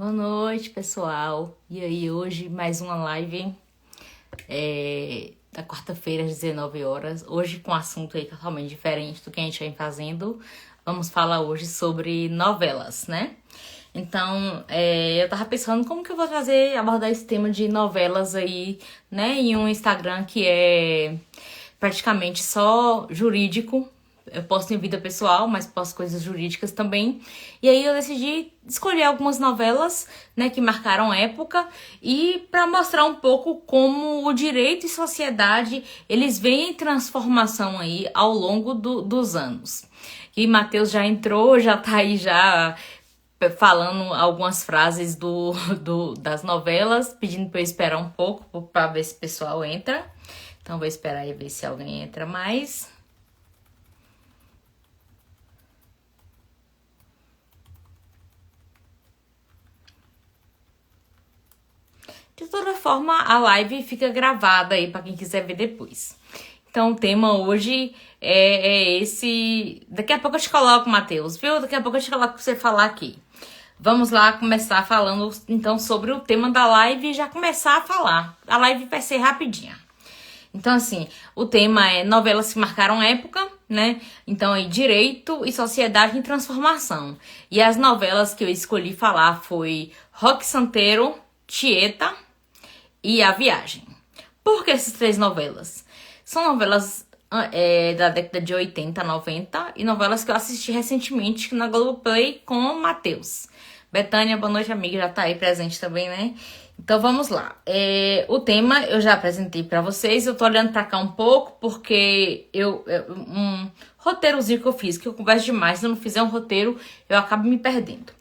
Boa noite, pessoal. E aí, hoje mais uma live da quarta-feira às 19 horas. Hoje com um assunto aí totalmente diferente do que a gente vem fazendo. Vamos falar hoje sobre novelas, né? Então, eu tava pensando como que eu vou abordar esse tema de novelas aí, né? Em um Instagram que é praticamente só jurídico. Eu posto em vida pessoal, mas posto coisas jurídicas também. E aí eu decidi escolher algumas novelas, né, que marcaram época e para mostrar um pouco como o direito e sociedade, eles vêm em transformação aí ao longo dos anos. E Matheus já entrou, já tá aí já falando algumas frases das novelas, pedindo para eu esperar um pouco para ver se o pessoal entra. Então vou esperar aí ver se alguém entra mais. De toda forma, a live fica gravada aí para quem quiser ver depois. Então, o tema hoje é esse. Daqui a pouco eu te coloco, Matheus, viu? Daqui a pouco eu te coloco pra você falar aqui. Vamos lá começar falando então sobre o tema da live e já começar a falar. A live vai ser rapidinha. Então, assim, o tema é novelas que marcaram época, né? Então, aí, direito e sociedade em transformação. E as novelas que eu escolhi falar foi Roque Santeiro, Tieta e A Viagem. Por que essas três novelas? São novelas da década de 80, 90 e novelas que eu assisti recentemente na Globoplay com o Matheus. Betânia, boa noite, amiga, já tá aí presente também, né? Então vamos lá. O tema eu já apresentei pra vocês. Eu tô olhando pra cá um pouco porque um roteirozinho que eu fiz, que eu converso demais. Se eu não fizer um roteiro, eu acabo me perdendo.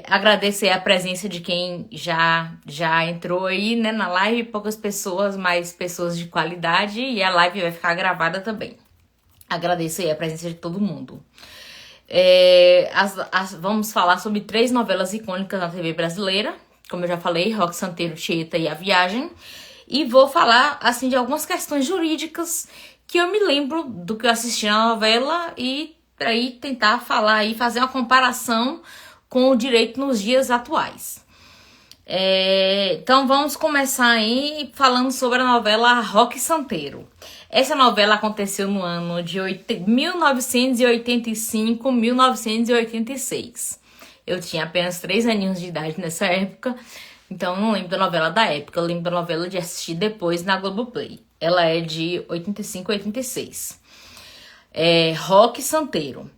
Agradecer a presença de quem já entrou aí, né, na live. Poucas pessoas, mas pessoas de qualidade. E a live vai ficar gravada também. Agradeço aí a presença de todo mundo. Vamos falar sobre três novelas icônicas na TV brasileira. Como eu já falei, Roque Santeiro, Tieta e A Viagem. E vou falar, assim, de algumas questões jurídicas que eu me lembro do que eu assisti na novela e aí tentar falar e fazer uma comparação com o direito nos dias atuais. Então vamos começar aí falando sobre a novela Roque Santeiro. Essa novela aconteceu no ano de 1985, 1986. Eu tinha apenas 3 aninhos de idade nessa época, então eu não lembro da novela da época, eu lembro da novela de assistir depois na Globoplay. Ela é de 85 a 86. Roque Santeiro.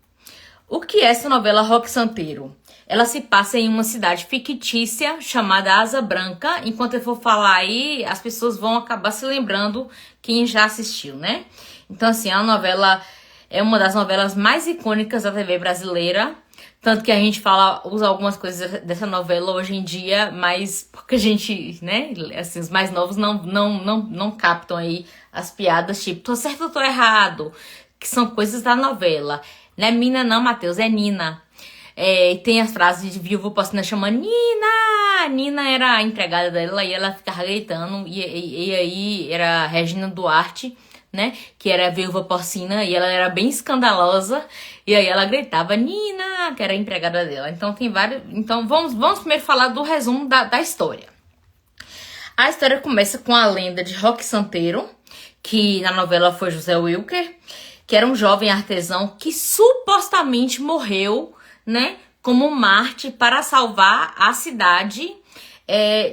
O que é essa novela Roque Santeiro? Ela se passa em uma cidade fictícia chamada Asa Branca. Enquanto eu for falar aí, as pessoas vão acabar se lembrando quem já assistiu, né? Então, assim, a novela é uma das novelas mais icônicas da TV brasileira. Tanto que a gente usa algumas coisas dessa novela hoje em dia, mas porque a gente, né, assim, os mais novos não captam aí as piadas, tipo, tô certo ou tô errado, que são coisas da novela. Não é Mina não, Matheus, é Nina. E tem as frases de Viúva Porcina chamando Nina! Nina era a empregada dela e ela ficava gritando. E aí era a Regina Duarte, né? Que era a Viúva Porcina e ela era bem escandalosa. E aí ela gritava Nina, que era a empregada dela. Então tem vários. Então vamos primeiro falar do resumo da história. A história começa com a lenda de Roque Santeiro, que na novela foi José Wilker, que era um jovem artesão que supostamente morreu, né, como Marte para salvar a cidade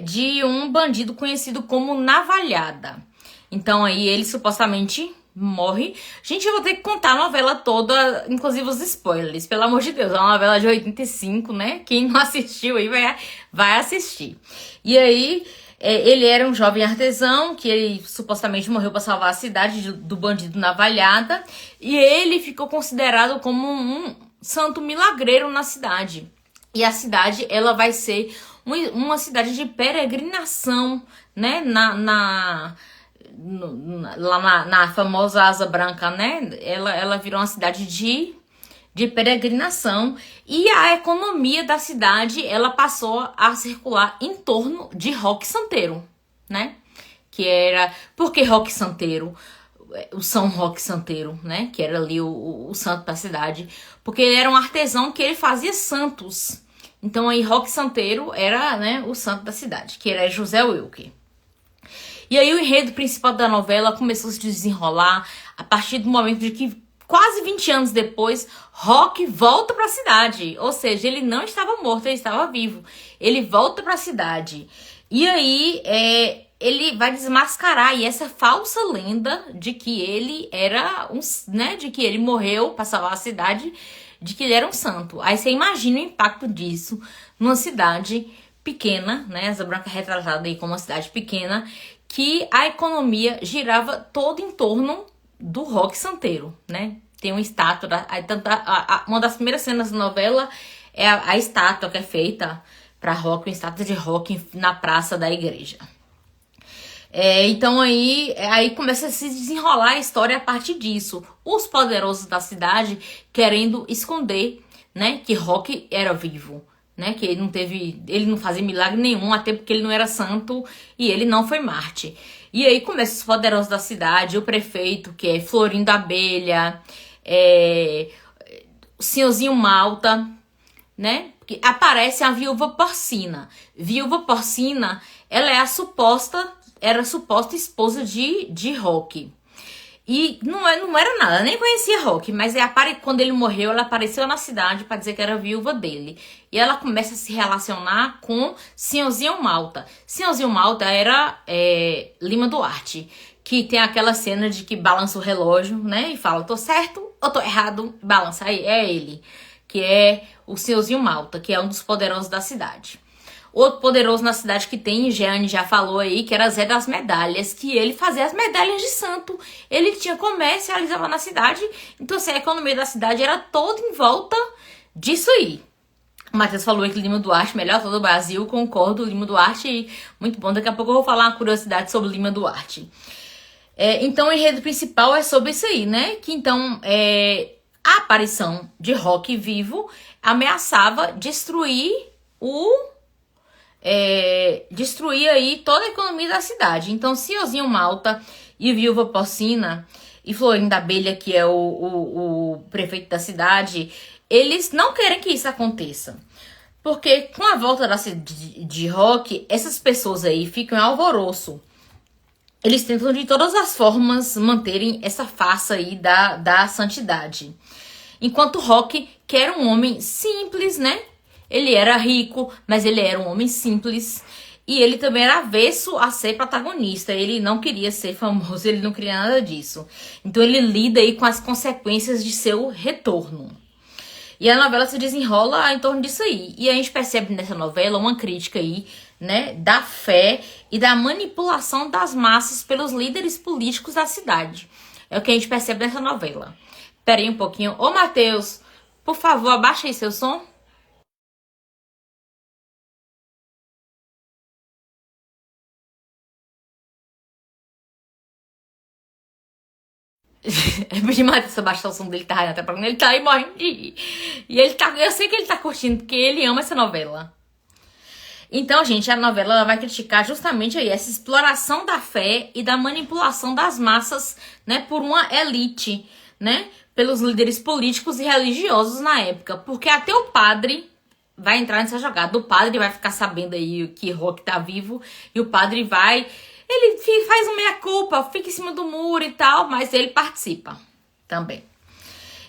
de um bandido conhecido como Navalhada. Então aí ele supostamente morre. Gente, eu vou ter que contar a novela toda, inclusive os spoilers, pelo amor de Deus. É uma novela de 85, né? Quem não assistiu aí vai assistir. E aí ele era um jovem artesão que ele supostamente morreu para salvar a cidade do bandido Navalhada. E ele ficou considerado como um santo milagreiro na cidade. E a cidade, ela vai ser uma cidade de peregrinação, né? Lá na famosa Asa Branca, né? Ela virou uma cidade de peregrinação. E a economia da cidade, ela passou a circular em torno de Roque Santeiro, né? Que era... Por que Roque Santeiro? O São Roque Santeiro, né? Que era ali o santo da cidade. Porque ele era um artesão que ele fazia santos. Então aí Roque Santeiro era, né, o santo da cidade, que era José Wilker. E aí o enredo principal da novela começou a se desenrolar a partir do momento de que, quase 20 anos depois, Roque volta para a cidade. Ou seja, ele não estava morto, ele estava vivo. Ele volta para a cidade. E aí ele vai desmascarar e essa falsa lenda de que ele era né, de que ele morreu para salvar a cidade, de que ele era um santo. Aí você imagina o impacto disso numa cidade pequena, né? Asa Branca é retratada aí como uma cidade pequena, que a economia girava todo em torno do Roque Santeiro, né? Tem uma estátua, uma das primeiras cenas da novela é a estátua que é feita para Roque, uma estátua de Roque na praça da igreja. Então aí começa a se desenrolar a história a partir disso. Os poderosos da cidade querendo esconder, né, que Roque era vivo, né, que ele não fazia milagre nenhum, até porque ele não era santo e ele não foi Marte. E aí começam os poderosos da cidade, o prefeito, que é Florindo Abelha, o senhorzinho Malta, né, que aparece a viúva porcina. Viúva porcina, ela é era a suposta esposa de Roque. E não era nada, nem conhecia Roque, mas quando ele morreu, ela apareceu na cidade para dizer que era viúva dele. E ela começa a se relacionar com Senhorzinho Malta. Senhorzinho Malta era Lima Duarte, que tem aquela cena de que balança o relógio, né? E fala, tô certo ou tô errado? Balança, aí é ele, que é o Senhorzinho Malta, que é um dos poderosos da cidade. Outro poderoso na cidade que tem, Jeane já falou aí, que era Zé das Medalhas, que ele fazia as medalhas de santo. Ele tinha comércio, realizava na cidade, então assim, a economia da cidade era toda em volta disso aí. O Matheus falou que Lima Duarte, melhor todo o Brasil, concordo, Lima Duarte, muito bom. Daqui a pouco eu vou falar uma curiosidade sobre Lima Duarte. Então o enredo principal é sobre isso aí, né? Que então a aparição de Roque vivo ameaçava destruir aí toda a economia da cidade. Então, Senhorzinho Malta e Viúva Porcina e Florindo Abelha, que é o prefeito da cidade, eles não querem que isso aconteça. Porque com a volta de Roque, essas pessoas aí ficam em alvoroço. Eles tentam de todas as formas manterem essa farsa aí da santidade. Enquanto Roque, que era um homem simples, né? Ele era rico, mas ele era um homem simples. E ele também era avesso a ser protagonista. Ele não queria ser famoso, ele não queria nada disso. Então ele lida aí com as consequências de seu retorno. E a novela se desenrola em torno disso aí. E a gente percebe nessa novela uma crítica aí, né, da fé e da manipulação das massas pelos líderes políticos da cidade. É o que a gente percebe nessa novela. Pera aí um pouquinho. Ô, Matheus, por favor, abaixa aí seu som. Eu pedi Matheus abaixar o som dele, tá até pra ele tá aí morrendo de rir. E ele tá, eu sei que ele tá curtindo, porque ele ama essa novela. Então, gente, a novela ela vai criticar justamente aí essa exploração da fé e da manipulação das massas, né, por uma elite, né, pelos líderes políticos e religiosos na época. Porque até o padre vai entrar nessa jogada. O padre vai ficar sabendo aí que Roque tá vivo e o padre ele faz uma meia-culpa, fica em cima do muro e tal, mas ele participa também.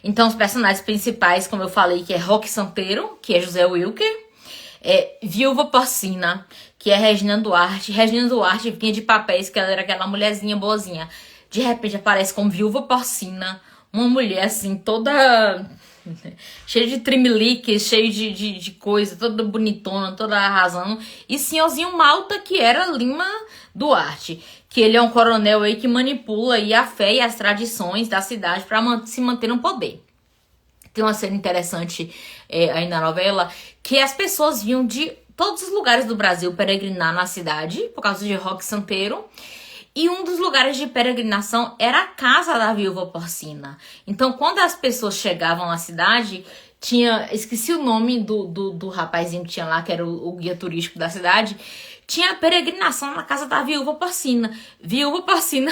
Então, os personagens principais, como eu falei, que é Roque Santeiro, que é José Wilker, Viúva Porcina, que é Regina Duarte. Regina Duarte vinha de papéis, que ela era aquela mulherzinha boazinha. De repente aparece como Viúva Porcina, uma mulher assim, toda cheia de trimeliques, cheia de coisa, toda bonitona, toda arrasando. E Senhorzinho Malta, que era Lima Duarte, que ele é um coronel aí que manipula aí a fé e as tradições da cidade para se manter no poder. Tem uma cena interessante aí na novela, que as pessoas vinham de todos os lugares do Brasil peregrinar na cidade, por causa de Roque Santeiro. E um dos lugares de peregrinação era a casa da Viúva Porcina. Então, quando as pessoas chegavam na cidade, esqueci o nome do rapazinho que tinha lá, que era o guia turístico da cidade, tinha a peregrinação na casa da Viúva Porcina. Viúva Porcina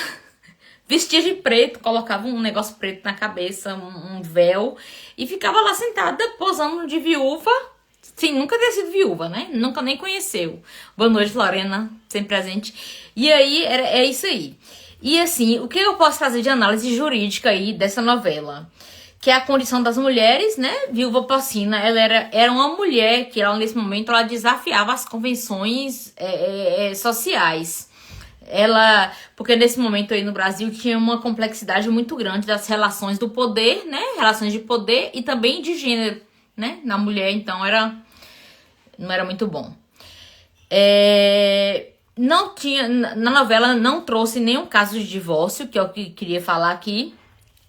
vestia de preto, colocava um negócio preto na cabeça, um véu, e ficava lá sentada, posando de viúva, sim, nunca ter sido viúva, né? Nunca nem conheceu. Boa noite, Lorena, sempre presente. E aí, é isso aí. E assim, o que eu posso fazer de análise jurídica aí dessa novela? Que é a condição das mulheres, né? Viúva Porcina, ela era uma mulher que, ela, nesse momento, ela desafiava as convenções sociais. Porque nesse momento aí no Brasil tinha uma complexidade muito grande das relações do poder, né? Relações de poder e também de gênero, né? Na mulher, então, não era muito bom. Não tinha, na novela não trouxe nenhum caso de divórcio, que é o que eu queria falar aqui.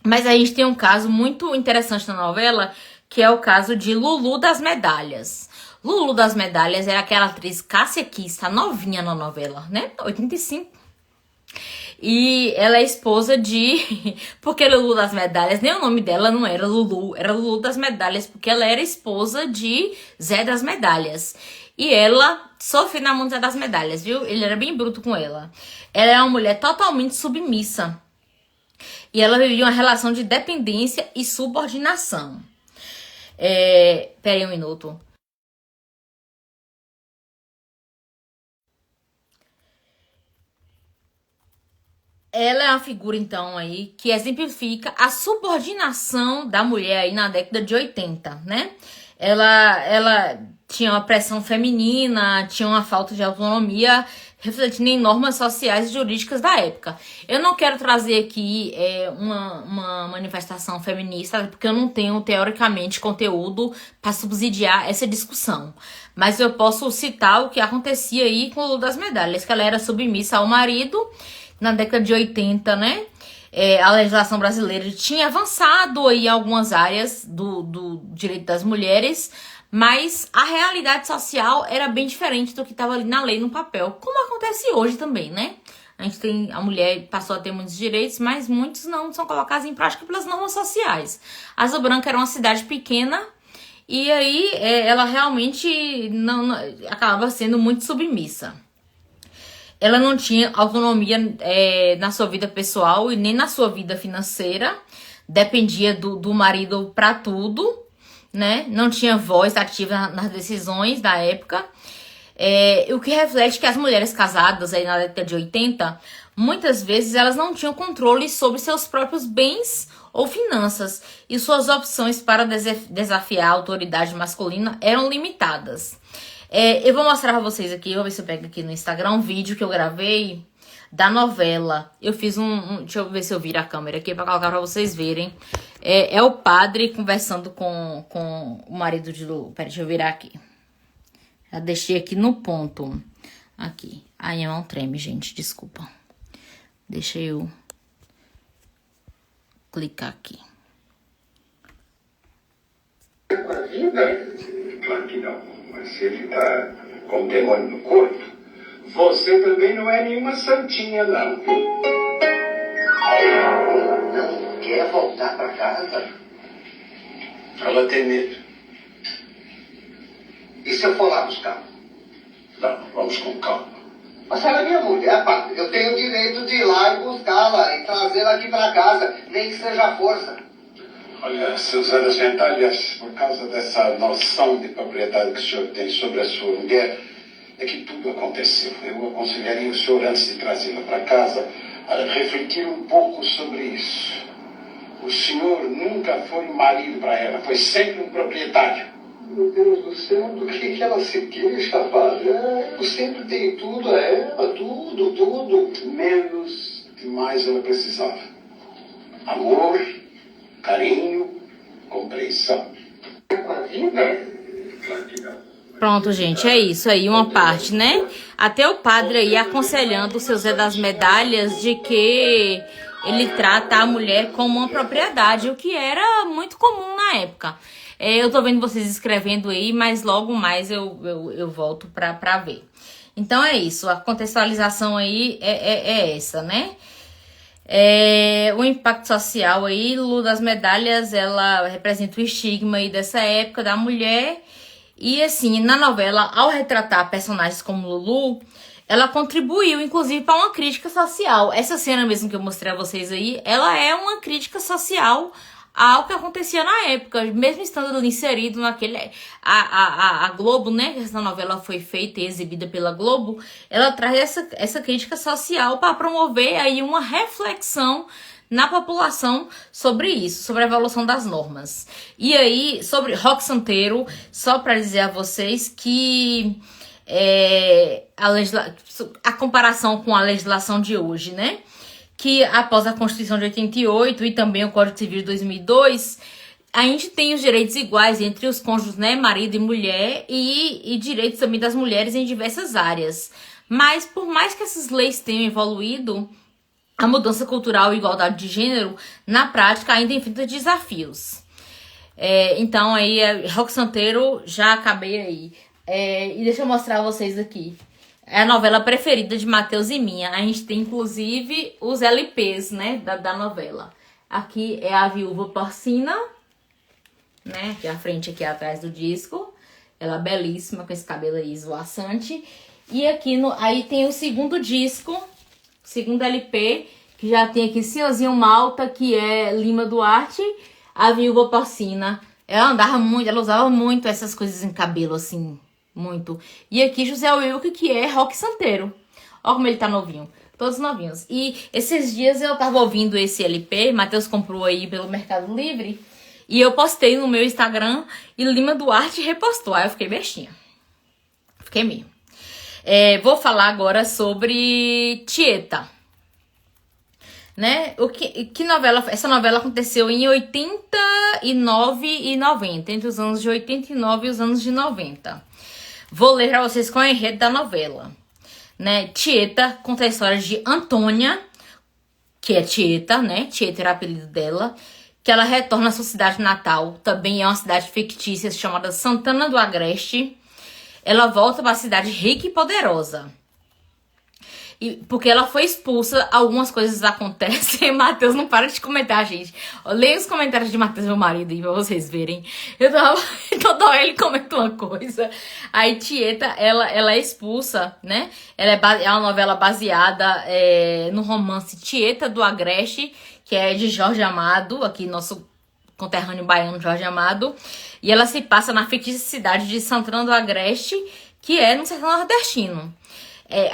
Mas a gente tem um caso muito interessante na novela, que é o caso de Lulu das Medalhas. Lulu das Medalhas era aquela atriz Cássia Kiss, tá novinha na novela, né? 85. E ela é esposa de... Porque Lulu das Medalhas, nem o nome dela não era Lulu, era Lulu das Medalhas, porque ela era esposa de Zé das Medalhas. E ela sofreu na mão do Zé das Medalhas, viu? Ele era bem bruto com ela. Ela é uma mulher totalmente submissa. E ela vivia uma relação de dependência e subordinação. Peraí um minuto. Ela é uma figura, então, aí, que exemplifica a subordinação da mulher aí na década de 80, né? Ela tinha uma pressão feminina, tinha uma falta de autonomia, refletindo em normas sociais e jurídicas da época. Eu não quero trazer aqui uma manifestação feminista, porque eu não tenho, teoricamente, conteúdo para subsidiar essa discussão. Mas eu posso citar o que acontecia aí com o Lulu das Medalhas, que ela era submissa ao marido na década de 80, né? A legislação brasileira tinha avançado aí em algumas áreas do direito das mulheres, mas a realidade social era bem diferente do que estava ali na lei, no papel, como acontece hoje também, né? A mulher passou a ter muitos direitos, mas muitos não são colocados em prática pelas normas sociais. Asa Branca era uma cidade pequena e aí ela realmente não acabava sendo muito submissa. Ela não tinha autonomia na sua vida pessoal e nem na sua vida financeira. Dependia do marido para tudo, né? Não tinha voz ativa nas decisões da época. O que reflete que as mulheres casadas aí na década de 80, muitas vezes elas não tinham controle sobre seus próprios bens ou finanças. E suas opções para desafiar a autoridade masculina eram limitadas. Eu vou mostrar pra vocês aqui, vou ver se eu pego aqui no Instagram um vídeo que eu gravei da novela. Eu fiz deixa eu ver se eu viro a câmera aqui pra colocar pra vocês verem. É o padre conversando com o marido de Lulu. Pera, deixa eu virar aqui. Já deixei aqui no ponto. Aqui. Ai, não treme, gente, desculpa. Deixa eu clicar aqui. Claro que não. Mas se ele tá com o demônio no corpo, você também não é nenhuma santinha, não. Não quer voltar pra casa? Ela tem medo. E se eu for lá buscar? Não, vamos com calma. Mas ela é minha mulher, pai. Eu tenho o direito de ir lá e buscá-la e trazê-la aqui pra casa, nem que seja à força. Olha, Suzana Gentalhas, por causa dessa noção de propriedade que o senhor tem sobre a sua mulher, é que tudo aconteceu. Eu aconselharia o senhor, antes de trazê-la para casa, a refletir um pouco sobre isso. O senhor nunca foi um marido para ela, foi sempre um proprietário. Meu Deus do céu, do que ela se queixa, padre? Eu sempre dei tudo a ela, tudo. Menos que mais ela precisava. Amor, carinho, compreensão. Com a vida? Claro que não. Pronto, gente, é isso aí, uma parte, né? Até o padre aí aconselhando o seu Zé das Medalhas de que ele trata a mulher como uma propriedade, o que era muito comum na época. Eu tô vendo vocês escrevendo aí, mas logo mais eu volto pra ver. Então é isso, a contextualização aí é essa, né? O impacto social aí, Lulu das Medalhas, ela representa o estigma aí dessa época da mulher. E assim, na novela, ao retratar personagens como Lulu, ela contribuiu, inclusive, para uma crítica social. Essa cena mesmo que eu mostrei a vocês aí, ela é uma crítica social ao que acontecia na época, mesmo estando inserido naquele... A Globo, né, essa novela foi feita e exibida pela Globo, ela traz essa crítica social para promover aí uma reflexão na população sobre isso, sobre a evolução das normas. E aí, sobre Roque Santeiro, só para dizer a vocês que a comparação com a legislação de hoje, né? Que após a Constituição de 88 e também o Código Civil de 2002, a gente tem os direitos iguais entre os cônjuges, né, marido e mulher, e direitos também das mulheres em diversas áreas. Mas por mais que essas leis tenham evoluído, a mudança cultural e igualdade de gênero, na prática, ainda enfrenta desafios. Então, aí, Roque Santeiro, já acabei aí. E deixa eu mostrar a vocês aqui. É a novela preferida de Matheus e minha. A gente tem, inclusive, os LPs, né, da novela. Aqui é a Viúva Porcina, né, aqui à frente, aqui atrás do disco. Ela é belíssima, com esse cabelo aí esvoaçante. E aqui, aí tem o segundo disco, segundo LP, que já tem aqui Senhorzinho Malta, que é Lima Duarte, a Viúva Porcina. Ela andava muito, ela usava muito essas coisas em cabelo, assim, muito. E aqui José Wilke, que é Roque Santeiro. Olha como ele tá novinho. Todos novinhos. E esses dias eu tava ouvindo esse LP, Matheus comprou aí pelo Mercado Livre, e eu postei no meu Instagram, e Lima Duarte repostou. Aí eu fiquei bestinha. Fiquei meio. Vou falar agora sobre Tieta. Né? Que novela? Essa novela aconteceu em 89 e 90, entre os anos de 89 e os anos de 90. Vou ler pra vocês qual é o enredo da novela. Né? Tieta conta a história de Antônia, que é Tieta, né? Tieta era o apelido dela, que ela retorna à sua cidade natal, também é uma cidade fictícia chamada Santana do Agreste. Ela volta para a cidade rica e poderosa. Porque ela foi expulsa, algumas coisas acontecem. Matheus não para de comentar, gente. Leia os comentários de Matheus, meu marido, aí pra vocês verem. Toda hora ele comenta uma coisa. Aí Tieta, ela é expulsa, né? Ela é uma novela baseada no romance Tieta do Agreste, que é de Jorge Amado, aqui nosso conterrâneo baiano Jorge Amado. E ela se passa na fictícia cidade de Santana do Agreste, que é no sertão nordestino.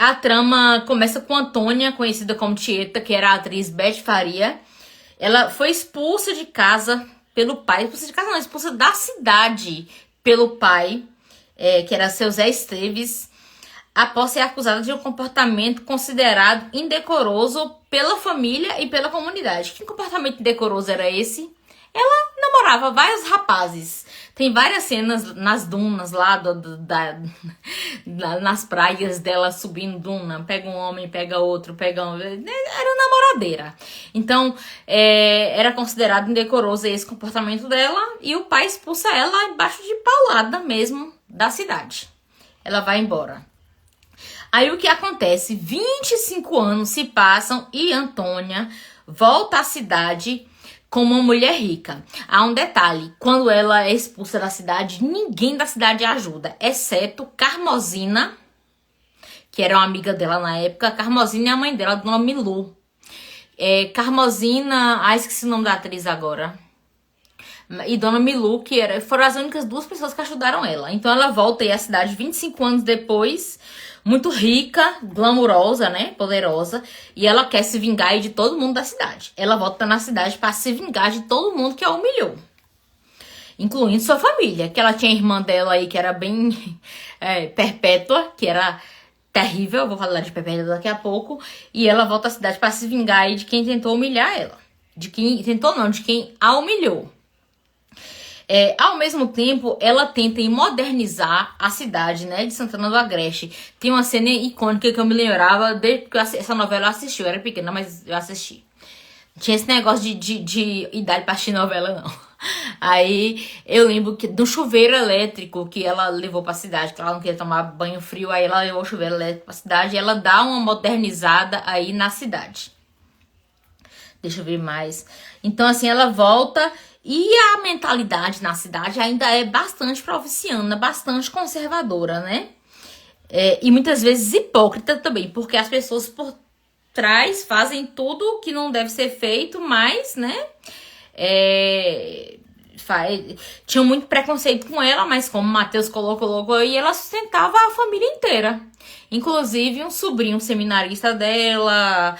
A trama começa com Antônia, conhecida como Tieta, que era a atriz Beth Faria. Ela foi expulsa de casa pelo pai. Expulsa de casa não, expulsa da cidade pelo pai, que era seu Zé Esteves, após ser acusada de um comportamento considerado indecoroso pela família e pela comunidade. Que comportamento indecoroso era esse? Ela namorava vários rapazes. Tem várias cenas nas dunas lá, nas praias dela subindo duna. Pega um homem, pega outro, pega um... Era namoradeira. Então, era considerado indecoroso esse comportamento dela. E o pai expulsa ela embaixo de paulada mesmo da cidade. Ela vai embora. Aí o que acontece? 25 anos se passam e Antônia volta à cidade como uma mulher rica. Há um detalhe, quando ela é expulsa da cidade, ninguém da cidade ajuda, exceto Carmosina, que era uma amiga dela na época. Carmosina é a mãe dela, Dona Milu. Carmosina, esqueci o nome da atriz agora. E Dona Milu, que foram as únicas duas pessoas que ajudaram ela. Então ela volta aí à cidade 25 anos depois, muito rica, glamurosa, né, poderosa, e ela quer se vingar aí de todo mundo da cidade. Ela volta na cidade para se vingar de todo mundo que a humilhou, incluindo sua família, que ela tinha a irmã dela aí que era bem Perpétua, que era terrível, eu vou falar de Perpétua daqui a pouco, e ela volta à cidade para se vingar aí de quem tentou humilhar ela. De quem a humilhou. Ao mesmo tempo, ela tenta modernizar a cidade, né, de Santana do Agreste. Tem uma cena icônica que eu me lembrava desde que essa novela eu assisti. Eu era pequena, mas eu assisti. Tinha esse negócio de idade pra assistir novela, não. Aí eu lembro do chuveiro elétrico que ela levou pra cidade, que ela não queria tomar banho frio. Aí ela levou o chuveiro elétrico pra cidade e ela dá uma modernizada aí na cidade. Deixa eu ver mais. Então, assim, ela volta... E a mentalidade na cidade ainda é bastante provinciana, bastante conservadora, né? E muitas vezes hipócrita também, porque as pessoas por trás fazem tudo que não deve ser feito, mas, né? tinham muito preconceito com ela, mas como o Matheus colocou aí, ela sustentava a família inteira. Inclusive um sobrinho seminarista dela,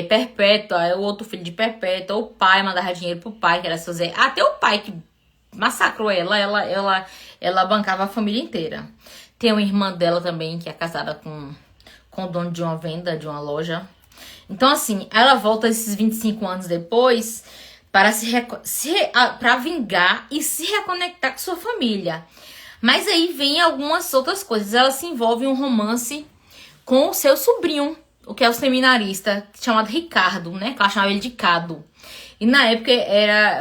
Perpétua, o outro filho de Perpétua, o pai mandava dinheiro pro pai, que era fazer. Até o pai que massacrou ela bancava a família inteira. Tem uma irmã dela também, que é casada com o dono de uma venda, de uma loja. Então, assim, ela volta esses 25 anos depois para vingar e se reconectar com sua família. Mas aí vem algumas outras coisas. Ela se envolve em um romance com o seu sobrinho, o que é o seminarista, chamado Ricardo, né? Que ela chamava ele de Cado. E na época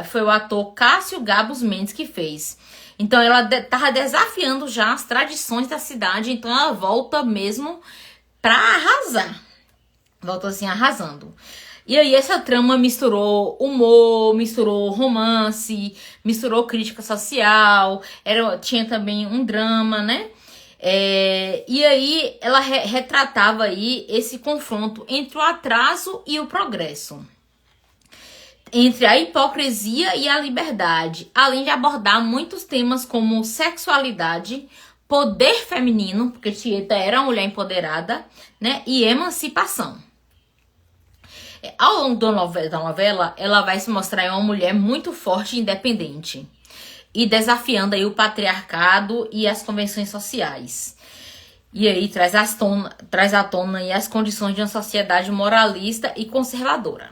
foi o ator Cássio Gabos Mendes que fez. Então ela tava desafiando já as tradições da cidade. Então ela volta mesmo pra arrasar. Volta assim, arrasando. E aí essa trama misturou humor, misturou romance, misturou crítica social, tinha também um drama, né? E aí ela retratava aí esse confronto entre o atraso e o progresso, entre a hipocrisia e a liberdade, além de abordar muitos temas como sexualidade, poder feminino, porque Tieta era uma mulher empoderada, né? E emancipação. Ao longo da novela, ela vai se mostrar uma mulher muito forte e independente, e desafiando aí o patriarcado e as convenções sociais. E aí traz à tona aí as condições de uma sociedade moralista e conservadora.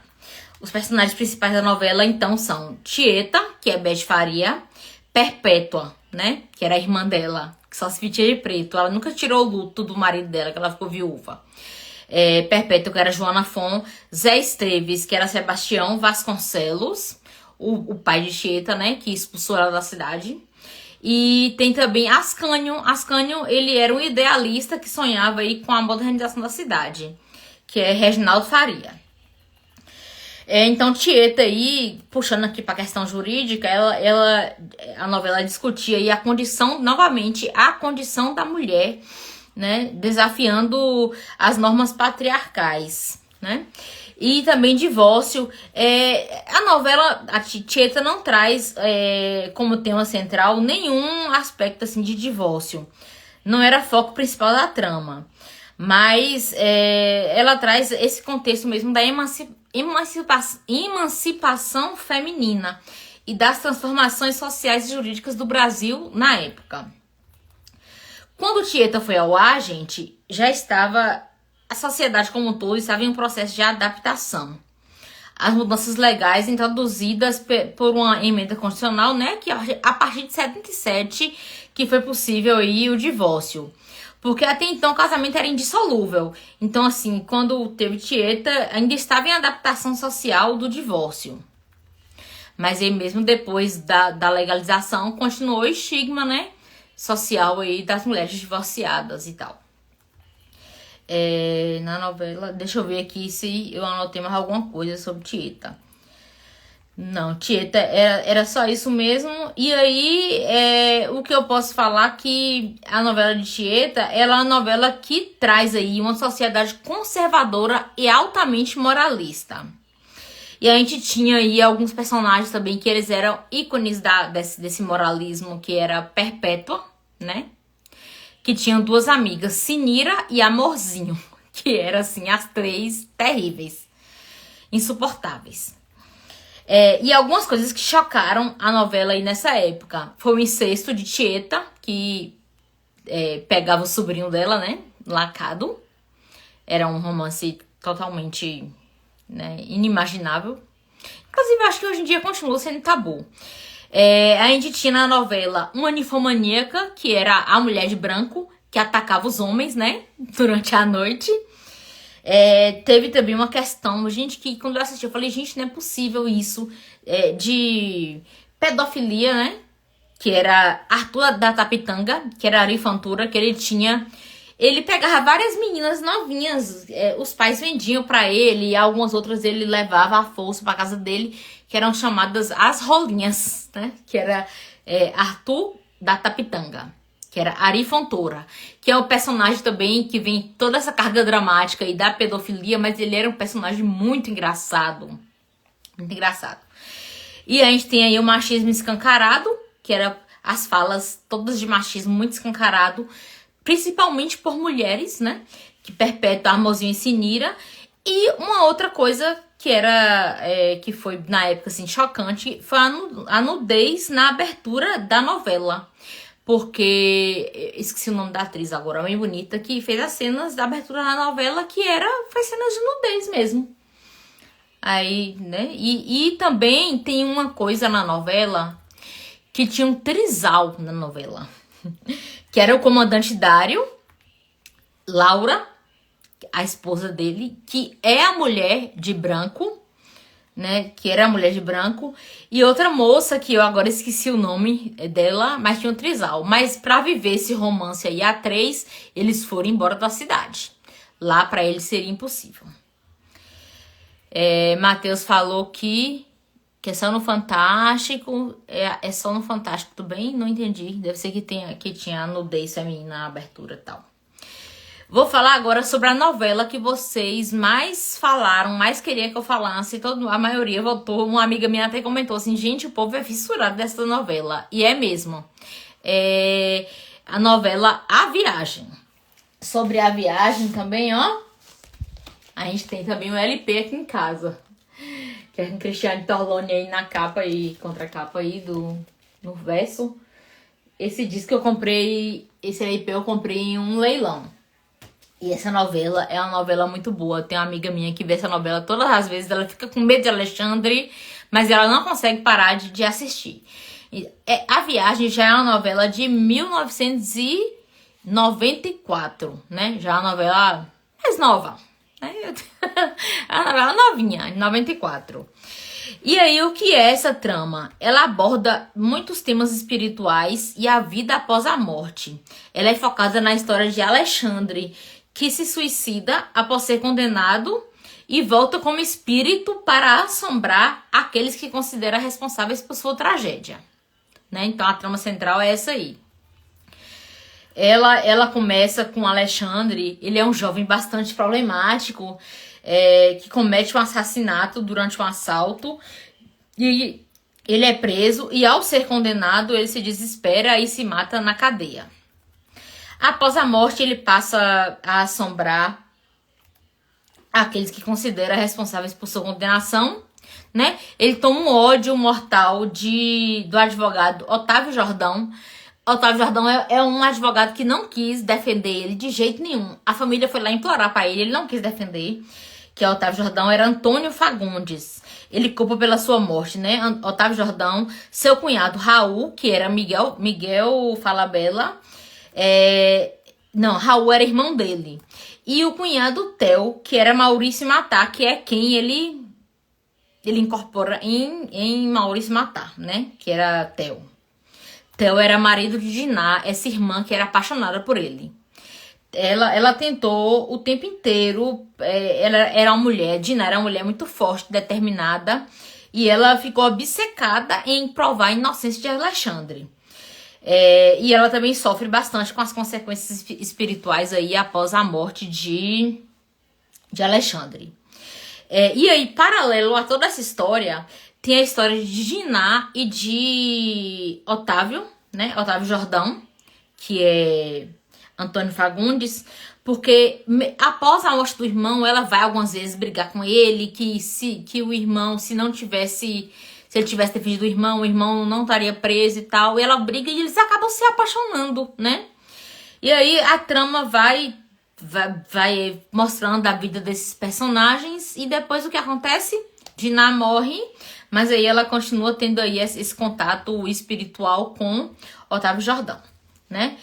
Os personagens principais da novela, então, são Tieta, que é Beth Faria, Perpétua, né, que era a irmã dela, que só se vestia de preto. Ela nunca tirou o luto do marido dela, que ela ficou viúva. Perpétua, que era Joana Fon, Zé Esteves, que era Sebastião Vasconcelos, o pai de Tieta, né, que expulsou ela da cidade. E tem também Ascânio. Ascânio, ele era um idealista que sonhava aí com a modernização da cidade, que é Reginaldo Faria. Então, Tieta aí, puxando aqui para a questão jurídica, a novela discutia aí novamente, a condição da mulher, né, desafiando as normas patriarcais, né, e também divórcio. A novela, a Tieta não traz como tema central nenhum aspecto assim de divórcio, não era foco principal da trama, mas ela traz esse contexto mesmo da emancipação feminina e das transformações sociais e jurídicas do Brasil na época. Quando Tieta foi ao ar, gente, a sociedade como um todo estava em um processo de adaptação. As mudanças legais introduzidas por uma emenda constitucional, né, que a partir de 77 que foi possível aí o divórcio. Porque até então o casamento era indissolúvel. Então, assim, quando teve Tieta, ainda estava em adaptação social do divórcio. Mas aí mesmo depois da legalização, continuou o estigma, né, social aí das mulheres divorciadas e tal. Na novela, deixa eu ver aqui se eu anotei mais alguma coisa sobre Tieta. Não, Tieta era só isso mesmo. E aí, o que eu posso falar que a novela de Tieta, ela é uma novela que traz aí uma sociedade conservadora e altamente moralista. E a gente tinha aí alguns personagens também que eles eram ícones desse moralismo, que era Perpétua, né? Que tinham duas amigas, Sinira e Amorzinho, que eram assim as três terríveis, insuportáveis. E algumas coisas que chocaram a novela aí nessa época. Foi o incesto de Tieta, que pegava o sobrinho dela, né, Lacado. Era um romance totalmente, né, inimaginável. Inclusive, acho que hoje em dia continua sendo tabu. A gente tinha na novela uma ninfomaníaca, que era a mulher de branco, que atacava os homens, né, durante a noite. Teve também uma questão, gente, que quando eu assisti, eu falei, gente, não é possível isso, de pedofilia, né, que era Arthur da Tapitanga, que era Ari Fantura, que ele pegava várias meninas novinhas, os pais vendiam pra ele, e algumas outras ele levava à força pra casa dele, que eram chamadas as rolinhas, né, que era Arthur da Tapitanga, que era Ari Fontoura, que é o personagem também que vem toda essa carga dramática e da pedofilia, mas ele era um personagem muito engraçado. Muito engraçado. E a gente tem aí o machismo escancarado, que era as falas todas de machismo muito escancarado, principalmente por mulheres, né? Que perpetua Amorzinho e Sinira. E uma outra coisa que era, que foi na época assim, chocante, foi a nudez na abertura da novela. Porque, esqueci o nome da atriz agora, bem bonita, que fez as cenas da abertura da novela, que foi cenas de nudez mesmo. Aí, né? E também tem uma coisa na novela, que tinha um trisal na novela. Que era o comandante Dário, Laura, a esposa dele, que é a mulher de branco, né? Que era a mulher de branco. E outra moça, que eu agora esqueci o nome dela, mas tinha um trisal. Mas pra viver esse romance aí a três, eles foram embora da cidade. Lá pra eles seria impossível. Matheus falou que é só no Fantástico. É só no Fantástico, tudo bem? Não entendi. Deve ser que tinha nudez feminina na abertura e tal. Vou falar agora sobre a novela que vocês mais falaram, mais queriam que eu falasse. A maioria votou. Uma amiga minha até comentou assim, gente, o povo é fissurado dessa novela. E é mesmo. A novela A Viagem. Sobre A Viagem também, ó. A gente tem também o LP aqui em casa. Que é com Cristiane Torloni aí na capa e contracapa aí no verso. Esse disco que eu comprei, esse LP eu comprei em um leilão. E essa novela é uma novela muito boa. Tem uma amiga minha que vê essa novela todas as vezes. Ela fica com medo de Alexandre, mas ela não consegue parar de assistir. A Viagem já é uma novela de 1994, né? Já é uma novela mais nova. É uma novela novinha, de 94. E aí, o que é essa trama? Ela aborda muitos temas espirituais e a vida após a morte. Ela é focada na história de Alexandre, que se suicida após ser condenado e volta como espírito para assombrar aqueles que considera responsáveis por sua tragédia. Né? Então, a trama central é essa aí. Ela começa com Alexandre. Ele é um jovem bastante problemático, que comete um assassinato durante um assalto. E ele é preso e, ao ser condenado, ele se desespera e se mata na cadeia. Após a morte, ele passa a assombrar aqueles que considera responsáveis por sua condenação, né? Ele toma um ódio mortal do advogado Otávio Jordão. Otávio Jordão é um advogado que não quis defender ele de jeito nenhum. A família foi lá implorar para ele não quis defender. Que Otávio Jordão era Antônio Fagundes. Ele culpa pela sua morte, né? Otávio Jordão, seu cunhado Raul, que era Miguel Falabella. Não, Raul era irmão dele. E o cunhado Theo, que era Maurício Matar, que é quem ele incorpora em Maurício Matar, né? Que era Theo. Theo era marido de Diná, essa irmã que era apaixonada por ele. Ela tentou o tempo inteiro, ela era uma mulher, Diná era uma mulher muito forte, determinada, e ela ficou obcecada em provar a inocência de Alexandre. E ela também sofre bastante com as consequências espirituais aí após a morte de Alexandre. E aí, paralelo a toda essa história, tem a história de Diná e de Otávio, né? Otávio Jordão, que é Antônio Fagundes, porque após a morte do irmão, ela vai algumas vezes brigar com ele, que o irmão, se ele tivesse defendido o irmão não estaria preso e tal. E ela briga e eles acabam se apaixonando, né? E aí a trama vai mostrando a vida desses personagens. E depois o que acontece? Diná morre, mas aí ela continua tendo aí esse contato espiritual com Otávio Jordão, né?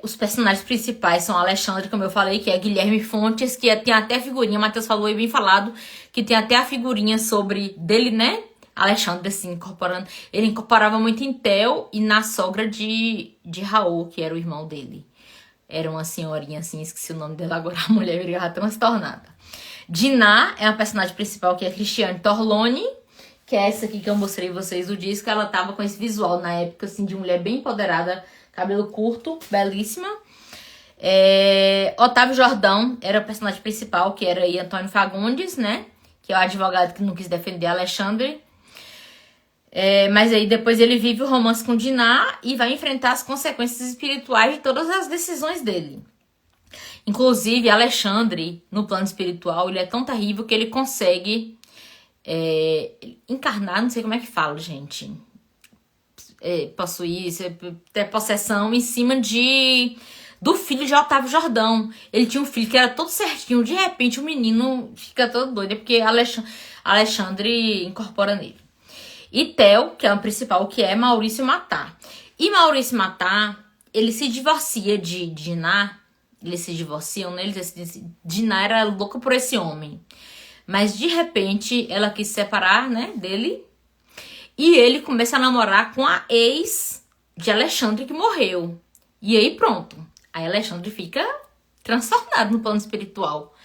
Os personagens principais são Alexandre, como eu falei, que é Guilherme Fontes, que tem até figurinha, Matheus falou aí bem falado, que tem até a figurinha sobre dele, né? Alexandre, assim, incorporando. Ele incorporava muito em Theo e na sogra de Raul, que era o irmão dele. Era uma senhorinha, assim, esqueci o nome dela agora, a mulher virava transtornada. Diná é a personagem principal, que é Cristiane Torloni, que é essa aqui que eu mostrei vocês o disco. Ela tava com esse visual na época, assim, de mulher bem empoderada, cabelo curto, belíssima. Otávio Jordão era o personagem principal, que era aí Antônio Fagundes, né? Que é o advogado que não quis defender Alexandre. Mas aí depois ele vive o romance com Dinah e vai enfrentar as consequências espirituais de todas as decisões dele. Inclusive, Alexandre, no plano espiritual, ele é tão terrível que ele consegue encarnar, não sei como é que fala, gente. Possuir, ter possessão em cima do filho de Otávio Jordão. Ele tinha um filho que era todo certinho, de repente o menino fica todo doido, porque Alexandre incorpora nele. E Theo, que é o principal, que é Maurício Matar. E Maurício Matar, ele se divorcia de Dinah. Eles se divorciam, né? Dinah era louca por esse homem. Mas de repente ela quis se separar, né, dele. E ele começa a namorar com a ex de Alexandre, que morreu. E aí pronto. Aí Alexandre fica transtornado no plano espiritual.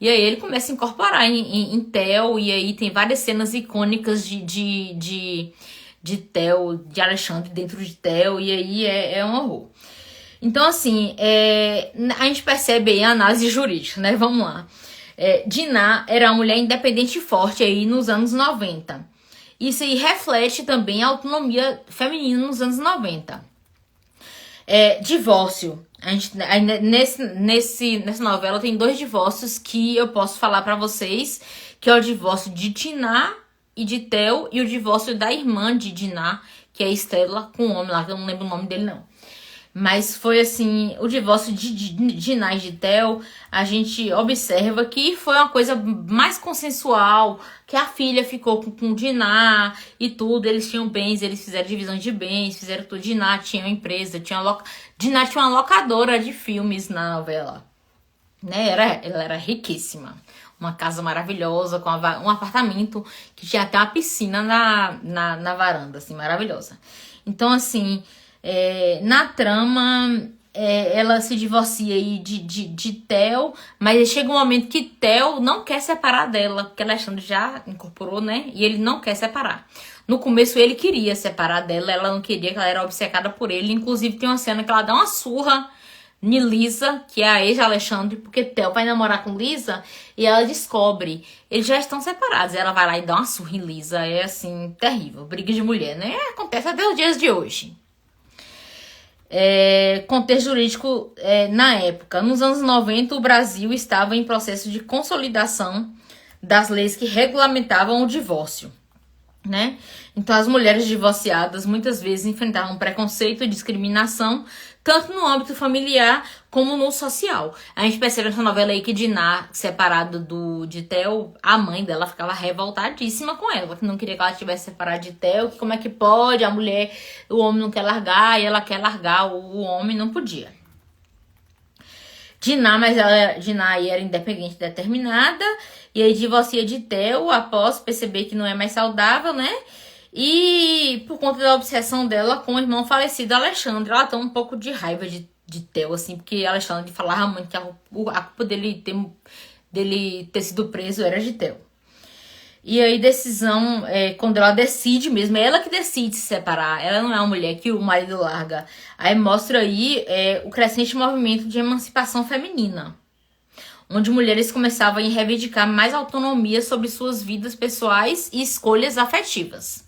E aí ele começa a incorporar em Theo. E aí tem várias cenas icônicas de Theo, de Alexandre dentro de Theo. E aí é um horror. Então, assim, a gente percebe aí a análise jurídica, né? Vamos lá. Dinah era uma mulher independente e forte aí nos anos 90. Isso aí reflete também a autonomia feminina nos anos 90. Divórcio. Nessa novela tem 2 divórcios que eu posso falar pra vocês, que é o divórcio de Dinah e de Theo, e o divórcio da irmã de Dinah, que é Estela, com um homem lá, que eu não lembro o nome dele não. Mas foi assim, o divórcio de Dinah e de Theo, a gente observa que foi uma coisa mais consensual, que a filha ficou com Dinah e tudo, eles tinham bens, eles fizeram divisão de bens, fizeram tudo. Dinah tinha uma empresa, Dinah tinha uma locadora de filmes na novela, né? Ela era riquíssima, uma casa maravilhosa, com um apartamento que tinha até uma piscina na varanda, assim, maravilhosa. Então, assim, na trama, ela se divorcia aí de Theo, mas chega um momento que Theo não quer separar dela, porque Alexandre já incorporou, né? E ele não quer separar. No começo ele queria separar dela, ela não queria, que ela era obcecada por ele. Inclusive tem uma cena que ela dá uma surra em Lisa, que é a ex de Alexandre, porque Theo vai namorar com Lisa e ela descobre. Eles já estão separados, ela vai lá e dá uma surra em Lisa. É assim, terrível, briga de mulher, né? Acontece até os dias de hoje. Contexto jurídico na época. Nos anos 90, o Brasil estava em processo de consolidação das leis que regulamentavam o divórcio, né? Então, as mulheres divorciadas muitas vezes enfrentavam preconceito e discriminação, tanto no âmbito familiar como no social. A gente percebe nessa novela aí que Dinah, separada de Theo, a mãe dela ficava revoltadíssima com ela, que não queria que ela tivesse separado de Theo, que como é que pode, o homem não quer largar e ela quer largar, o homem não podia. Dinah aí era independente e determinada, e aí divorcia de Theo após perceber que não é mais saudável, né? E por conta da obsessão dela com o irmão falecido Alexandre, ela tem um pouco de raiva de Theo, assim, porque Alexandre falava muito que a culpa dele ter sido preso era de Theo. E aí decisão, quando ela decide mesmo, é ela que decide se separar, ela não é uma mulher que o marido larga. Aí mostra aí o crescente movimento de emancipação feminina, onde mulheres começavam a reivindicar mais autonomia sobre suas vidas pessoais e escolhas afetivas,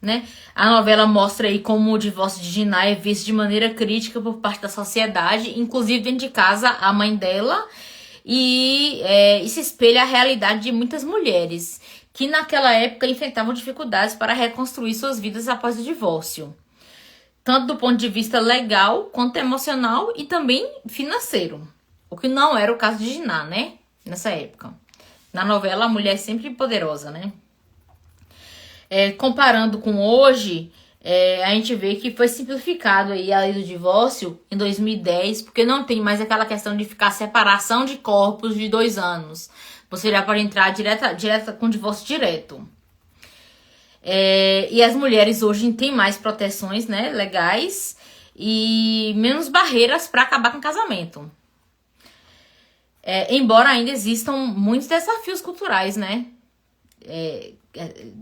né? A novela mostra aí como o divórcio de Dinah é visto de maneira crítica por parte da sociedade, inclusive dentro de casa, a mãe dela, e se espelha a realidade de muitas mulheres que naquela época enfrentavam dificuldades para reconstruir suas vidas após o divórcio, tanto do ponto de vista legal quanto emocional e também financeiro, o que não era o caso de Dinah, né? Nessa época. Na novela, a mulher é sempre poderosa, né? Comparando com hoje, a gente vê que foi simplificado aí a lei do divórcio em 2010, porque não tem mais aquela questão de ficar separação de corpos de 2 anos. Você já pode entrar direta com divórcio direto. E as mulheres hoje têm mais proteções, né, legais e menos barreiras para acabar com o casamento. Embora ainda existam muitos desafios culturais, né,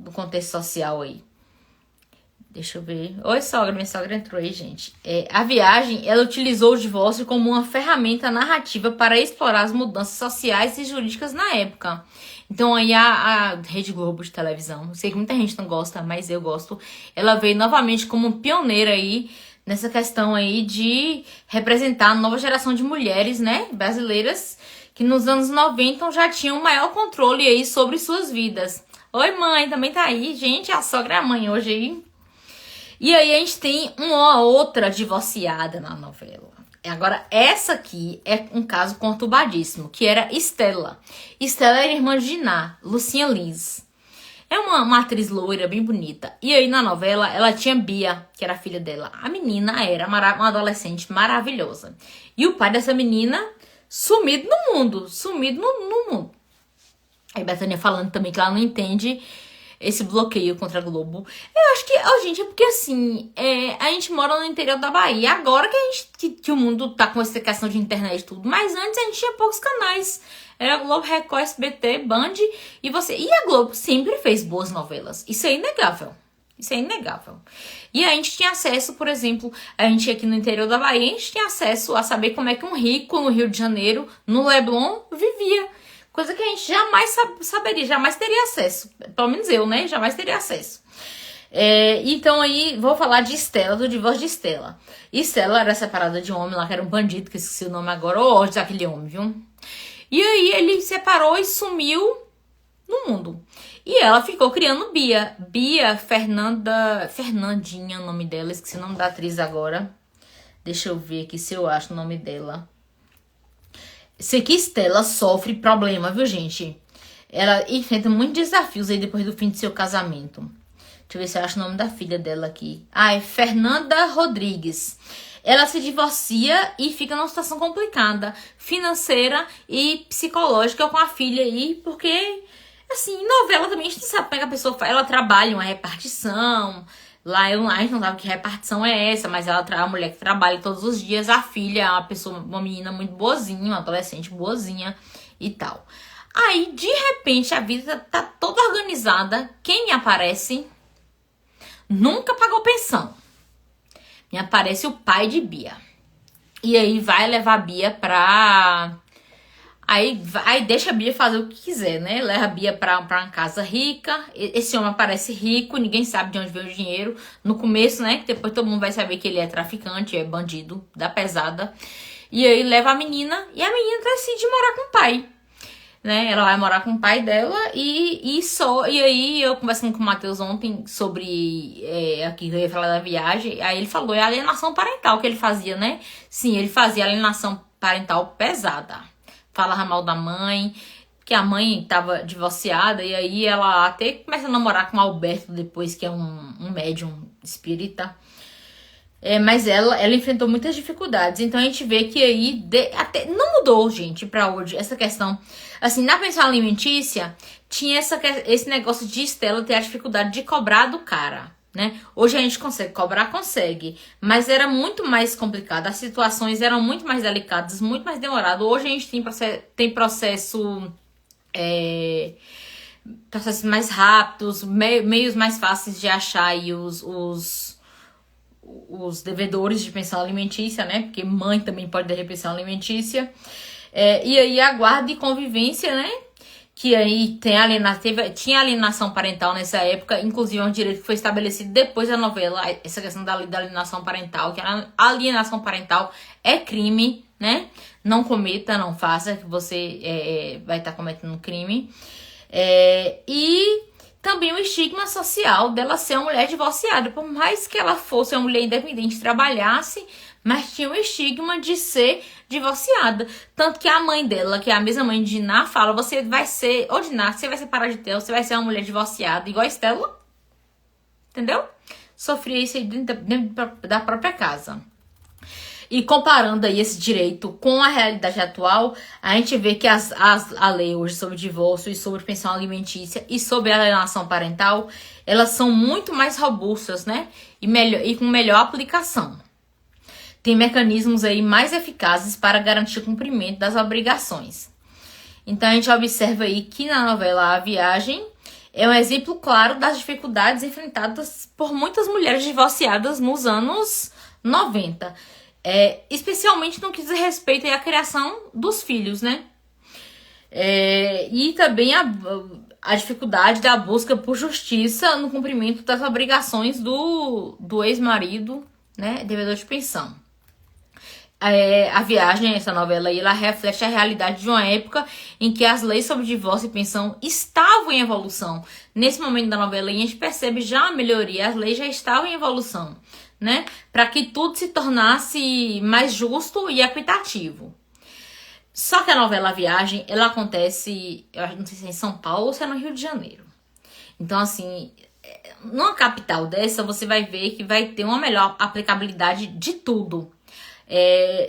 no contexto social aí. Deixa eu ver. Oi, sogra. Minha sogra entrou aí, gente. A Viagem, ela utilizou o divórcio como uma ferramenta narrativa para explorar as mudanças sociais e jurídicas na época. Então, aí a Rede Globo de televisão, eu sei que muita gente não gosta, mas eu gosto, ela veio novamente como pioneira aí nessa questão aí de representar a nova geração de mulheres, né, brasileiras, que nos anos 90 já tinham maior controle aí sobre suas vidas. Oi, mãe, também tá aí. Gente, a sogra é a mãe hoje aí. E aí a gente tem uma outra divorciada na novela. Agora, essa aqui é um caso conturbadíssimo, que era Estela. Estela era irmã de Diná, Lucinha Liz. É uma atriz loira, bem bonita. E aí, na novela, ela tinha Bia, que era a filha dela. A menina era uma adolescente maravilhosa. E o pai dessa menina, sumido no mundo. Sumido no mundo. Aí, Bethânia falando também que ela não entende esse bloqueio contra a Globo. Eu acho que, gente, é porque assim, a gente mora no interior da Bahia. Agora que o mundo tá com essa questão de internet e tudo. Mas antes a gente tinha poucos canais. Era Globo, Record, SBT, Band. E a Globo sempre fez boas novelas. Isso é inegável. Isso é inegável. E a gente tinha acesso, por exemplo, a gente aqui no interior da Bahia, a gente tinha acesso a saber como é que um rico no Rio de Janeiro, no Leblon, vivia. Coisa que a gente jamais saberia, jamais teria acesso. Pelo menos eu, né? Jamais teria acesso. Então aí, vou falar de Estela, do divórcio de Estela. Estela era separada de um homem lá, que era um bandido, que eu esqueci o nome agora. Ô, ódio daquele homem, viu? E aí ele separou e sumiu no mundo. E ela ficou criando Bia. Bia Fernandinha, o nome dela. Esqueci o nome da atriz agora. Deixa eu ver aqui se eu acho o nome dela. Sei que Estela sofre problema, viu, gente? Ela enfrenta muitos desafios aí depois do fim de seu casamento. Deixa eu ver se eu acho o nome da filha dela aqui. É Fernanda Rodrigues. Ela se divorcia e fica numa situação complicada, financeira e psicológica com a filha aí, porque, assim, novela também a gente sabe como é que a pessoa faz. Ela trabalha uma repartição. Lá a gente não sabe que repartição é essa, mas ela é uma mulher que trabalha todos os dias. A filha é uma menina muito boazinha, uma adolescente boazinha e tal. Aí, de repente, a vida tá toda organizada. Quem aparece? Nunca pagou pensão. Me aparece o pai de Bia. E aí vai levar a Bia pra... Aí deixa a Bia fazer o que quiser, né? Leva a Bia pra uma casa rica. Esse homem aparece rico, ninguém sabe de onde veio o dinheiro. No começo, né? Depois todo mundo vai saber que ele é traficante, é bandido, da pesada. E aí leva a menina, e a menina decide morar com o pai. Né? Ela vai morar com o pai dela e aí eu conversando com o Matheus ontem sobre aqui que eu ia falar da viagem, aí ele falou, a alienação parental que ele fazia, né? Sim, ele fazia alienação parental pesada. Falava mal da mãe, que a mãe tava divorciada, e aí ela até começa a namorar com o Alberto depois, que é um médium espírita. Mas ela enfrentou muitas dificuldades. Então a gente vê que aí até não mudou, gente, pra hoje essa questão. Assim, na pensão alimentícia, tinha esse negócio de Estela ter a dificuldade de cobrar do cara, né? Hoje a gente consegue cobrar, consegue. Mas era muito mais complicado. As situações eram muito mais delicadas, muito mais demorado. Hoje a gente tem processos mais rápidos, meios mais fáceis de achar aí os devedores de pensão alimentícia, né? Porque mãe também pode dever pensão alimentícia. E aí a guarda e convivência, né? Que aí tinha alienação parental nessa época, inclusive é um direito que foi estabelecido depois da novela, essa questão da alienação parental, que a alienação parental é crime, né? Não cometa, não faça, que você vai estar cometendo um crime. E também o estigma social dela ser uma mulher divorciada. Por mais que ela fosse uma mulher independente, trabalhasse, mas tinha o estigma de ser divorciada. Tanto que a mãe dela, que é a mesma mãe de Diná, fala, você vai ser, ou Diná, você vai separar de Theo, você vai ser uma mulher divorciada, igual a Estela. Entendeu? Sofria isso aí dentro da própria casa. E comparando aí esse direito com a realidade atual, a gente vê que a lei hoje sobre divórcio e sobre pensão alimentícia e sobre alienação parental, elas são muito mais robustas, né? E com melhor aplicação. Tem mecanismos aí mais eficazes para garantir o cumprimento das obrigações. Então a gente observa aí que na novela A Viagem, é um exemplo claro das dificuldades enfrentadas por muitas mulheres divorciadas nos anos 90. Especialmente no que diz respeito à criação dos filhos, né? E também a dificuldade da busca por justiça no cumprimento das obrigações do ex-marido, né, devedor de pensão. A Viagem, essa novela aí, ela reflete a realidade de uma época em que as leis sobre divórcio e pensão estavam em evolução. Nesse momento da novela aí, a gente percebe já a melhoria, as leis já estavam em evolução, né, para que tudo se tornasse mais justo e equitativo. Só que a novela A Viagem, ela acontece, eu não sei se é em São Paulo ou se é no Rio de Janeiro. Então, assim, numa capital dessa, você vai ver que vai ter uma melhor aplicabilidade de tudo.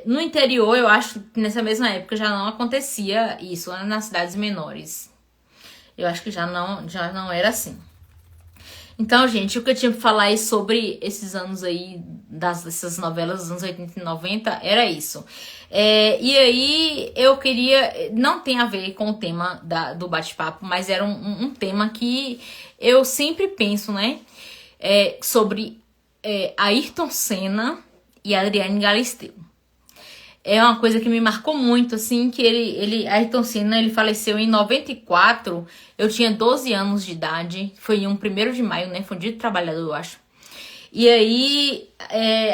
No interior, eu acho que nessa mesma época já não acontecia isso, né, nas cidades menores. Eu acho que já não era assim. Então, gente, o que eu tinha pra falar aí sobre esses anos aí, dessas novelas dos anos 80 e 90, era isso. E aí, eu queria... Não tem a ver com o tema do bate-papo, mas era um tema que eu sempre penso, né? Sobre Ayrton Senna e Adriane Galisteu. É uma coisa que me marcou muito, assim, que Ayrton Senna, ele faleceu em 94, eu tinha 12 anos de idade, foi em 1º de maio, né, foi um dia do trabalhador, eu acho. E aí,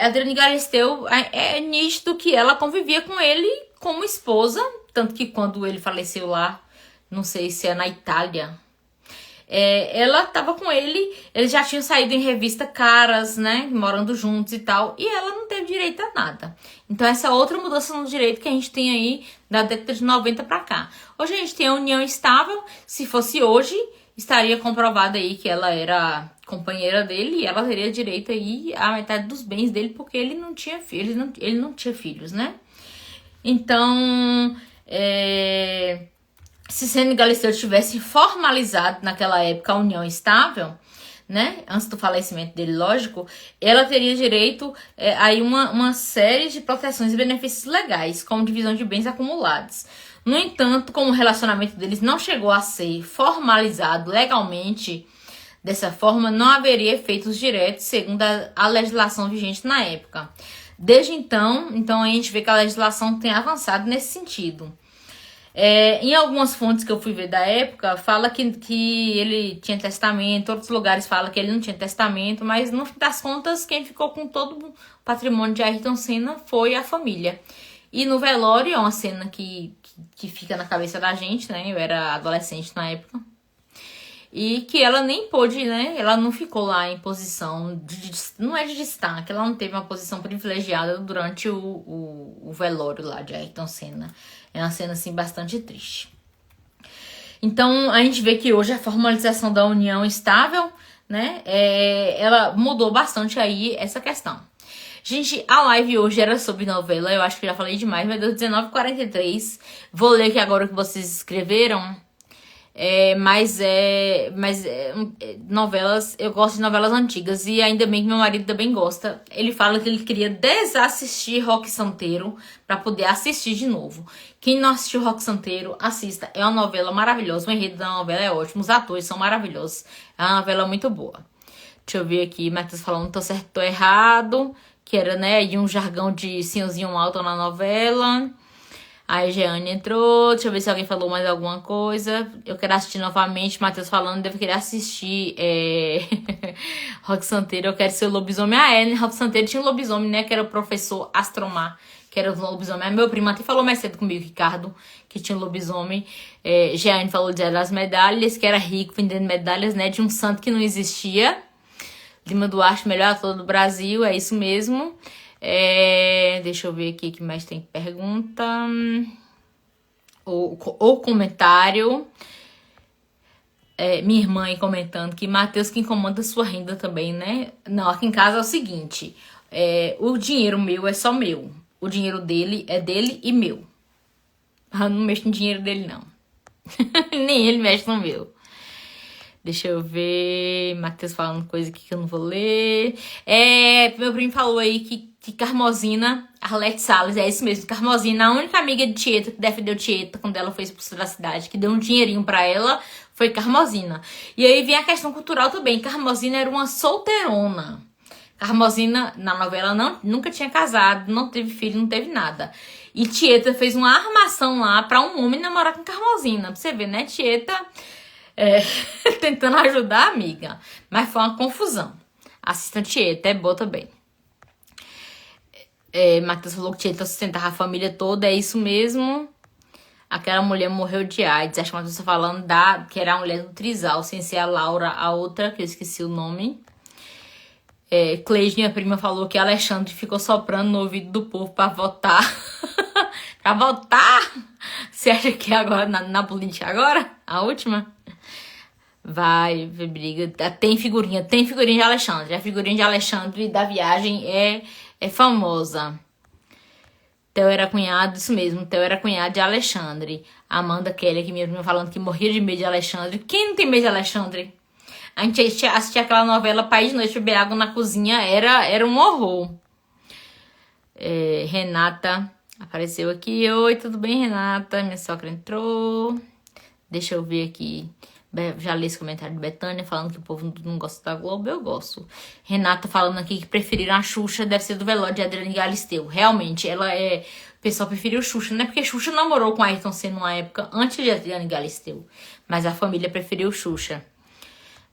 Adriane Galisteu, é nítido que ela convivia com ele como esposa, tanto que quando ele faleceu lá, não sei se é na Itália, ela tava com ele, eles já tinham saído em revista Caras, né, morando juntos e tal, e ela não teve direito a nada. Então essa é outra mudança no direito que a gente tem aí da década de 90 pra cá. Hoje a gente tem a união estável, se fosse hoje, estaria comprovado aí que ela era companheira dele e ela teria direito aí à metade dos bens dele, porque ele não tinha filhos, ele não tinha filhos, né? Então, se Senna e Galisteu tivessem formalizado naquela época a união estável, né, antes do falecimento dele, lógico, ela teria direito a uma série de proteções e benefícios legais, como divisão de bens acumulados. No entanto, como o relacionamento deles não chegou a ser formalizado legalmente dessa forma, não haveria efeitos diretos, segundo a legislação vigente na época. Desde então a gente vê que a legislação tem avançado nesse sentido. Em algumas fontes que eu fui ver da época, fala que ele tinha testamento, outros lugares falam que ele não tinha testamento, mas no fim das contas, quem ficou com todo o patrimônio de Ayrton Senna foi a família. E no velório, é uma cena que fica na cabeça da gente, né? Eu era adolescente na época. E que ela nem pôde, né? Ela não ficou lá em posição não é de destaque, ela não teve uma posição privilegiada durante o velório lá de Ayrton Senna. É uma cena, assim, bastante triste. Então, a gente vê que hoje a formalização da união estável, né? Ela mudou bastante aí essa questão. Gente, a live hoje era sobre novela, eu acho que já falei demais, mas deu 19h43. Vou ler aqui agora o que vocês escreveram. Novelas, eu gosto de novelas antigas e ainda bem que meu marido também gosta. Ele fala que ele queria desassistir Roque Santeiro para poder assistir de novo. Quem não assistiu Roque Santeiro, assista. É uma novela maravilhosa, o enredo da novela é ótimo, os atores são maravilhosos. É uma novela muito boa. Deixa eu ver aqui, Matheus falando tô certo, tô errado, que era, né, e um jargão de senhorzinho alto na novela. Aí Jeane entrou, deixa eu ver se alguém falou mais alguma coisa. Eu quero assistir novamente, Matheus falando, deve querer assistir Roque Santeiro, eu quero ser o lobisomem. Roque Santeiro tinha um lobisomem, né, que era o professor Astromar, que era o lobisomem. Meu primo até falou mais cedo comigo, Ricardo, que tinha um lobisomem. Jeane falou de das medalhas, que era rico vendendo medalhas, né, de um santo que não existia. Lima Duarte, melhor ator do Brasil, é isso mesmo. Deixa eu ver aqui o que mais tem pergunta ou comentário. Minha irmã aí comentando que Matheus que incomanda sua renda também, né? Não, aqui em casa é o seguinte, o dinheiro meu é só meu, o dinheiro dele é dele e meu. Eu não mexo no dinheiro dele não. Nem ele mexe no meu. Deixa eu ver, Matheus falando coisa aqui que eu não vou ler. Meu primo falou aí que Carmozina, Arlete Salles, é isso mesmo, Carmozina, a única amiga de Tieta que defendeu Tieta quando ela foi expulsa da cidade, que deu um dinheirinho pra ela, foi Carmozina. E aí vem a questão cultural também. Carmozina era uma solteirona. Carmozina, na novela, nunca tinha casado, não teve filho, não teve nada. E Tieta fez uma armação lá pra um homem namorar com Carmozina. Pra você ver, né? Tieta tentando ajudar a amiga. Mas foi uma confusão. Assistam Tieta, é boa também. Matheus falou que Tieta sustentava a família toda, é isso mesmo. Aquela mulher morreu de AIDS. Acho que Matheus tá falando que era a mulher do Trisal, sem ser a Laura, a outra, que eu esqueci o nome. Cleide, minha prima, falou que Alexandre ficou soprando no ouvido do povo pra votar. Pra votar? Você acha que é agora, na política agora? A última? Vai, briga. Tem figurinha de Alexandre. A figurinha de Alexandre da viagem é famosa. Theo era cunhado, isso mesmo, Theo era cunhado de Alexandre. Amanda Kelly, que minha prima falando que morria de medo de Alexandre. Quem não tem medo de Alexandre? A gente assistia aquela novela País de Noite, beber água na cozinha, era um horror. Renata apareceu aqui. Oi, tudo bem, Renata? Minha sogra entrou. Deixa eu ver aqui. Já li esse comentário de Betânia falando que o povo não gosta da Globo. Eu gosto. Renata falando aqui que preferiram a Xuxa, deve ser do velório de Adriane Galisteu. Realmente, o pessoal preferiu Xuxa, não é porque Xuxa namorou com Ayrton Senna numa época antes de Adriane Galisteu, mas a família preferiu Xuxa.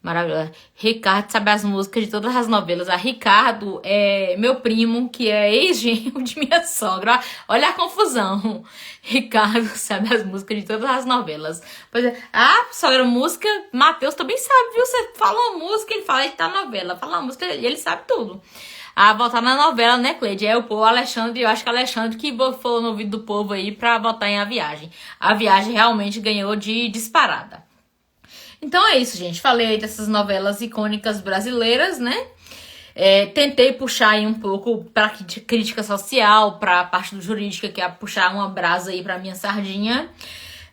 Maravilhosa. Ricardo sabe as músicas de todas as novelas. A Ricardo é meu primo, que é ex-genro de minha sogra. Olha a confusão. Ricardo sabe as músicas de todas as novelas. Pois é. Sogra, música, Matheus também sabe, viu? Você fala uma música, ele fala que tá na novela. Fala uma música, ele sabe tudo. Votar na novela, né, Cleide? O povo, Alexandre, eu acho que Alexandre que falou no ouvido do povo aí pra votar em A Viagem. A Viagem realmente ganhou de disparada. Então é isso, gente. Falei aí dessas novelas icônicas brasileiras, né? Tentei puxar aí um pouco pra crítica social, pra parte do jurídica, que é puxar uma brasa aí pra minha sardinha.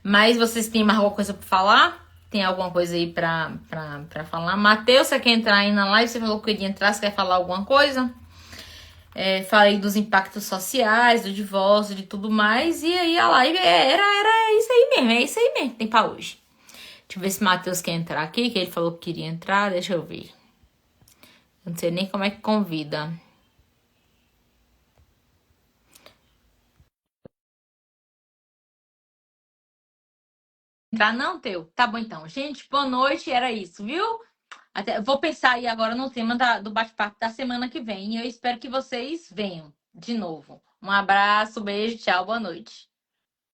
Mas vocês têm mais alguma coisa pra falar? Tem alguma coisa aí pra falar? Matheus, você quer entrar aí na live? Você falou que queria entrar, você quer falar alguma coisa? Falei dos impactos sociais, do divórcio, de tudo mais. E aí a live era isso aí mesmo, é isso aí mesmo que tem pra hoje. Deixa eu ver se o Matheus quer entrar aqui, que ele falou que queria entrar. Deixa eu ver. Eu não sei nem como é que convida. Entrar não, Teu? Tá bom então. Gente, boa noite, era isso, viu? Vou pensar aí agora no tema do bate-papo da semana que vem. E eu espero que vocês venham de novo. Um abraço, beijo, tchau, boa noite.